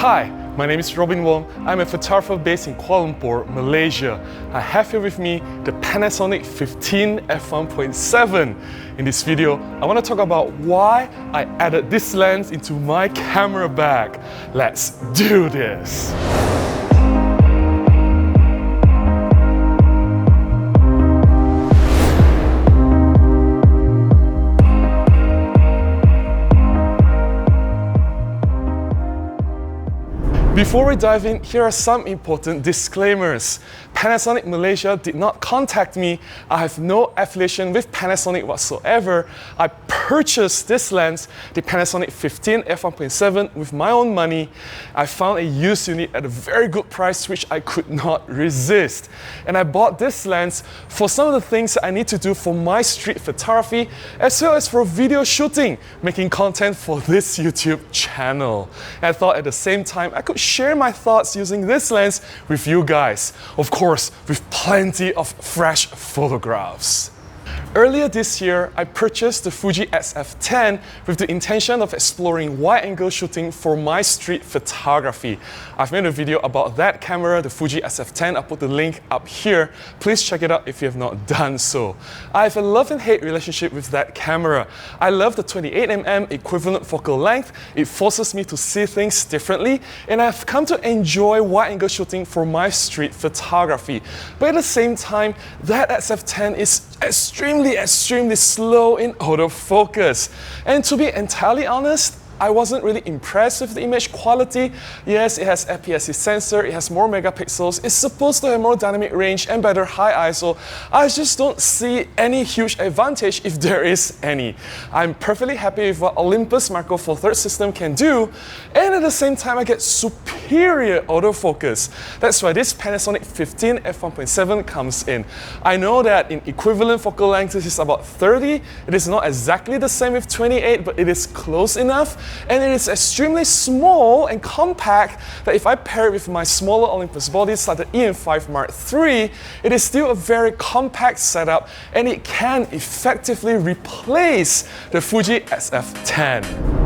Hi, my name is Robin Wong. I'm a photographer based in Kuala Lumpur, Malaysia. I have here with me the Panasonic 15mm F1.7. In this video, I want to talk about why I added this lens into my camera bag. Let's do this! Before we dive in, here are some important disclaimers. Panasonic Malaysia did not contact me. I have no affiliation with Panasonic whatsoever. I purchased this lens, the Panasonic 15mm F1.7, with my own money. I found a used unit at a very good price which I could not resist. And I bought this lens for some of the things that I need to do for my street photography, as well as for video shooting, making content for this YouTube channel. And I thought at the same time I could share my thoughts using this lens with you guys. Of course, with plenty of fresh photographs. Earlier this year, I purchased the Fuji XF10 with the intention of exploring wide-angle shooting for my street photography. I've made a video about that camera, the Fuji XF10. I'll put the link up here. Please check it out if you have not done so. I have a love and hate relationship with that camera. I love the 28mm equivalent focal length. It forces me to see things differently, and I've come to enjoy wide-angle shooting for my street photography. But at the same time, that XF10 is extremely slow in autofocus. And to be entirely honest, I wasn't really impressed with the image quality. Yes, it has APS-C sensor, it has more megapixels, it's supposed to have more dynamic range and better high ISO. I just don't see any huge advantage if there is any. I'm perfectly happy with what Olympus Micro Four Thirds system can do, and at the same time I get superior autofocus. That's why this Panasonic 15mm F1.7 comes in. I know that in equivalent focal length this is about 30. It is not exactly the same with 28, but it is close enough. And it is extremely small and compact that if I pair it with my smaller Olympus bodies like the EM5 Mark III, it is still a very compact setup and it can effectively replace the Fuji XF10.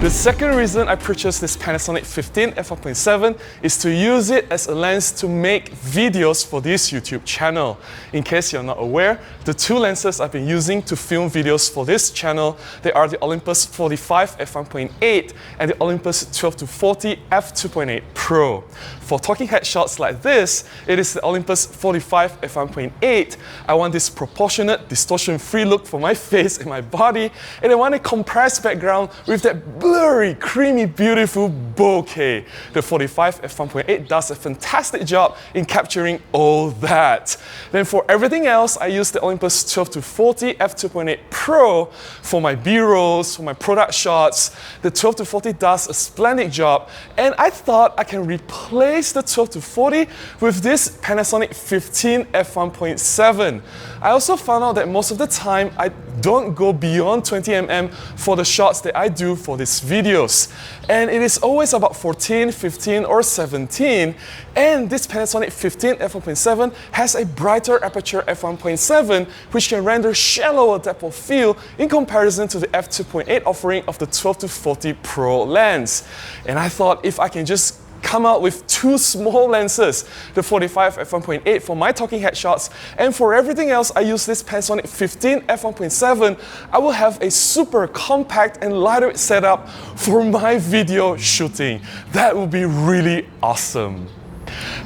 The second reason I purchased this Panasonic 15mm F1.7 is to use it as a lens to make videos for this YouTube channel. In case you're not aware, the two lenses I've been using to film videos for this channel, they are the Olympus 45 f1.8 and the Olympus 12-40 f2.8 PRO. For talking head shots like this, it is the Olympus 45 f1.8. I want this proportionate, distortion-free look for my face and my body, and I want a compressed background with that blurry, creamy, beautiful bokeh. The 45 f1.8 does a fantastic job in capturing all that. Then for everything else, I use the Olympus 12-40 f2.8 PRO for my B-rolls, for my product shots. The 12-40 does a splendid job, and I thought I can replace the 12-40 with this Panasonic 15mm f1.7. I also found out that most of the time I don't go beyond 20mm for the shots that I do for these videos. And it is always about 14, 15 or 17. And this Panasonic 15mm f1.7 has a brighter aperture f1.7 which can render shallower depth of field in comparison to the f2.8 offering of the 12-40 PRO lens. And I thought if I can just come out with two small lenses, the 45 f1.8 for my talking head shots, and for everything else I use this Panasonic 15mm f1.7, I will have a super compact and lightweight setup for my video shooting. That would be really awesome.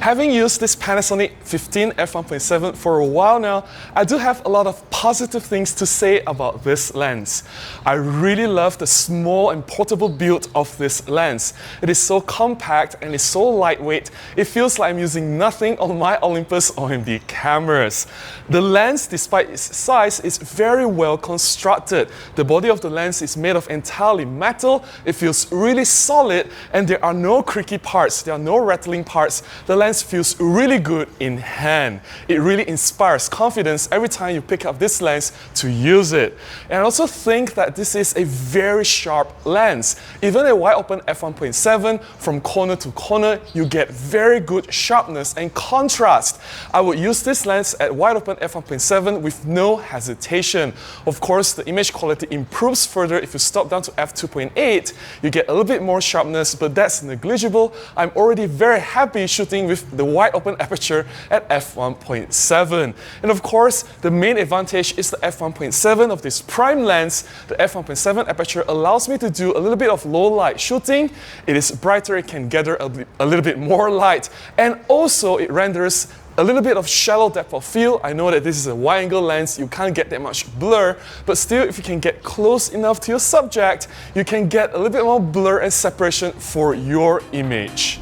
Having used this Panasonic 15mm f1.7 for a while now, I do have a lot of positive things to say about this lens. I really love the small and portable build of this lens. It is so compact and it's so lightweight, it feels like I'm using nothing on my Olympus OMD cameras. The lens, despite its size, is very well constructed. The body of the lens is made of entirely metal, it feels really solid, and there are no creaky parts, there are no rattling parts the lens feels really good in hand. It really inspires confidence every time you pick up this lens to use it. And I also think that this is a very sharp lens. Even a wide-open f1.7, from corner to corner, you get very good sharpness and contrast. I would use this lens at wide-open f1.7 with no hesitation. Of course, the image quality improves further if you stop down to f2.8. You get a little bit more sharpness, but that's negligible. I'm already very happy shooting with the wide-open aperture at f1.7. And of course, the main advantage is the f1.7 of this prime lens. The f1.7 aperture allows me to do a little bit of low light shooting. It is brighter, it can gather a little bit more light, and also it renders a little bit of shallow depth of field. I know that this is a wide-angle lens, you can't get that much blur, but still, if you can get close enough to your subject, you can get a little bit more blur and separation for your image.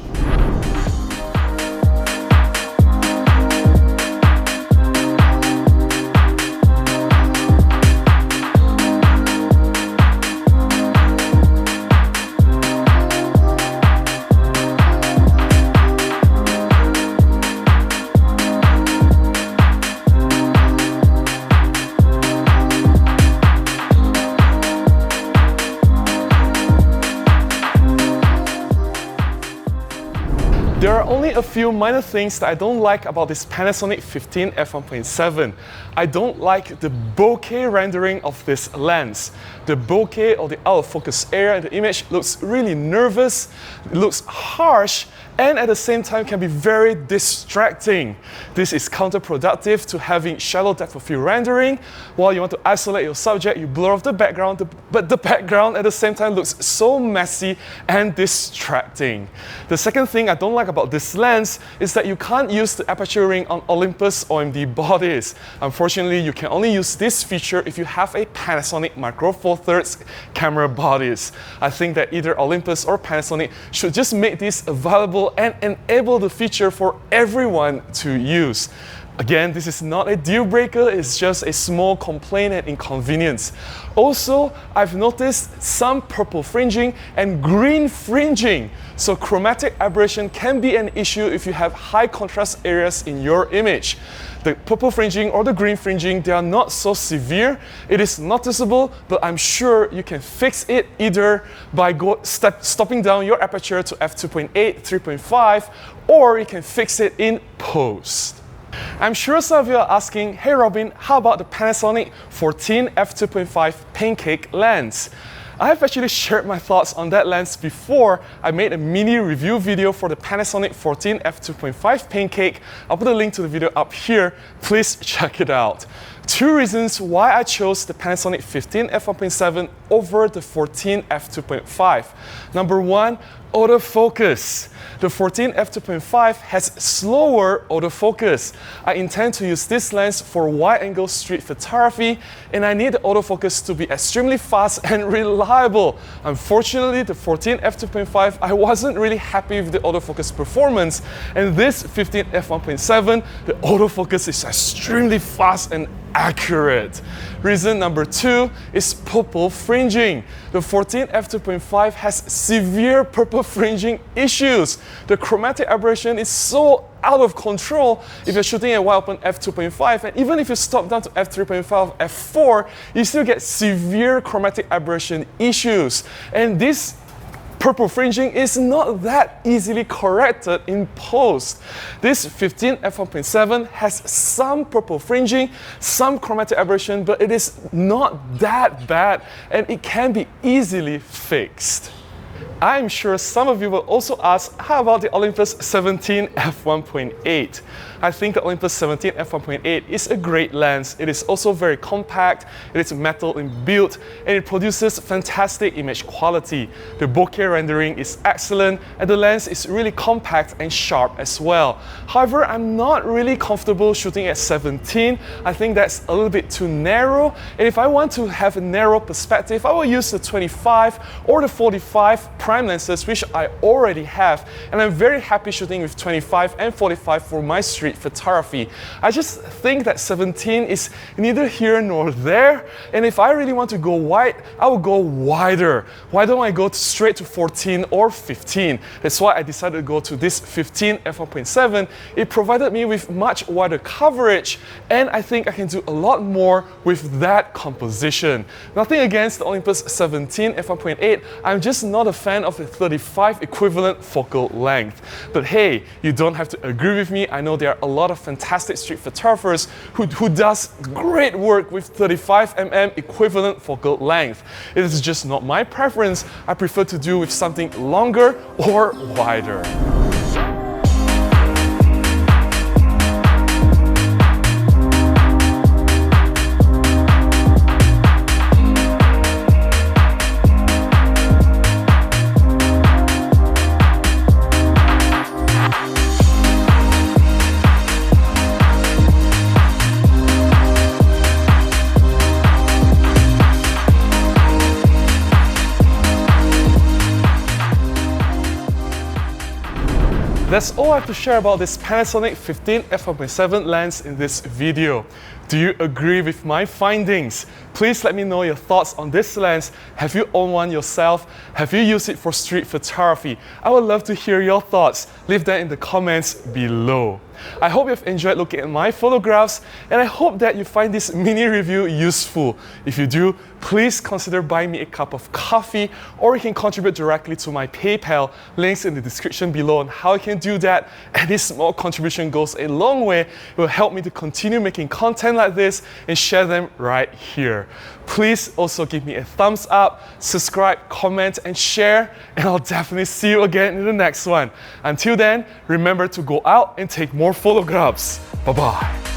There are only a few minor things that I don't like about this Panasonic 15 f1.7. I don't like the bokeh rendering of this lens. The bokeh, or the out of focus area in the image, looks really nervous, it looks harsh, and at the same time can be very distracting. This is counterproductive to having shallow depth of field rendering. While you want to isolate your subject, you blur off the background, but the background at the same time looks so messy and distracting. The second thing I don't like about this lens is that you can't use the aperture ring on Olympus OMD bodies. Unfortunately, you can only use this feature if you have a Panasonic Micro Four Thirds camera bodies. I think that either Olympus or Panasonic should just make this available and enable the feature for everyone to use. Again, this is not a deal breaker, it's just a small complaint and inconvenience. Also, I've noticed some purple fringing and green fringing. So chromatic aberration can be an issue if you have high contrast areas in your image. The purple fringing or the green fringing, they are not so severe. It is noticeable, but I'm sure you can fix it either by stopping down your aperture to f2.8, 3.5, or you can fix it in post. I'm sure some of you are asking, hey Robin, how about the Panasonic 14 f2.5 pancake lens? I've actually shared my thoughts on that lens before. I made a mini review video for the Panasonic 14 f2.5 pancake. I'll put a link to the video up here. Please check it out. Two reasons why I chose the Panasonic 15 f1.7 over the 14 f2.5. Number one, autofocus. The 14 f2.5 has slower autofocus. I intend to use this lens for wide-angle street photography, and I need the autofocus to be extremely fast and reliable. Unfortunately, the 14 f2.5, I wasn't really happy with the autofocus performance, and this 15 f1.7, the autofocus is extremely fast and accurate. Reason number two is purple fringing. The 14 f2.5 has severe purple fringing issues. The chromatic aberration is so out of control if you're shooting a wide-open f2.5, and even if you stop down to f3.5, f4, you still get severe chromatic aberration issues. And this purple fringing is not that easily corrected in post. This 15 f1.7 has some purple fringing, some chromatic aberration, but it is not that bad and it can be easily fixed. I'm sure some of you will also ask, how about the Olympus 17 f1.8? I think the Olympus 17 f1.8 is a great lens. It is also very compact, it is metal in build, and it produces fantastic image quality. The bokeh rendering is excellent, and the lens is really compact and sharp as well. However, I'm not really comfortable shooting at 17. I think that's a little bit too narrow, and if I want to have a narrow perspective, I will use the 25 or the 45 prime prime lenses, which I already have, and I'm very happy shooting with 25 and 45 for my street photography. I just think that 17 is neither here nor there, and if I really want to go wide, I will go wider. Why don't I go straight to 14 or 15? That's why I decided to go to this 15 f1.7. It provided me with much wider coverage, and I think I can do a lot more with that composition. Nothing against the Olympus 17 f1.8, I'm just not a fan of the 35 equivalent focal length. But hey, you don't have to agree with me. I know there are a lot of fantastic street photographers who does great work with 35mm equivalent focal length. It is just not my preference. I prefer to do with something longer or wider. That's all I have to share about this Panasonic 15 f1.7 lens in this video. Do you agree with my findings? Please let me know your thoughts on this lens. Have you owned one yourself? Have you used it for street photography? I would love to hear your thoughts. Leave that in the comments below. I hope you've enjoyed looking at my photographs, and I hope that you find this mini review useful. If you do, please consider buying me a cup of coffee, or you can contribute directly to my PayPal. Links in the description below on how you can do that. Any small contribution goes a long way. It will help me to continue making content like this and share them right here. Please also give me a thumbs up, subscribe, comment, and share, and I'll definitely see you again in the next one. Until then, remember to go out and take more photographs. Bye-bye.